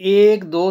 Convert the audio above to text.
1 2